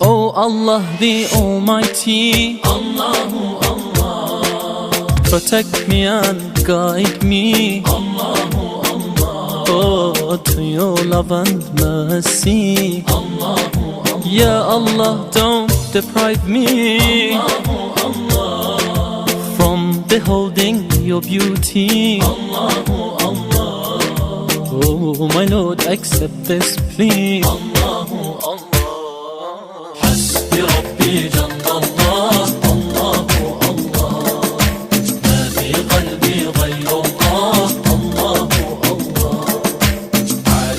Oh Allah the Almighty, Allahu Allah, protect me and guide me, Allahu Allah, oh, to your love and mercy, Allahu Allah, Ya Allah, don't deprive me, Allahu Allah, from beholding your beauty. Allahu Allah, Oh my Lord, accept this plea. Allahu Allah. Hasbi Rabbi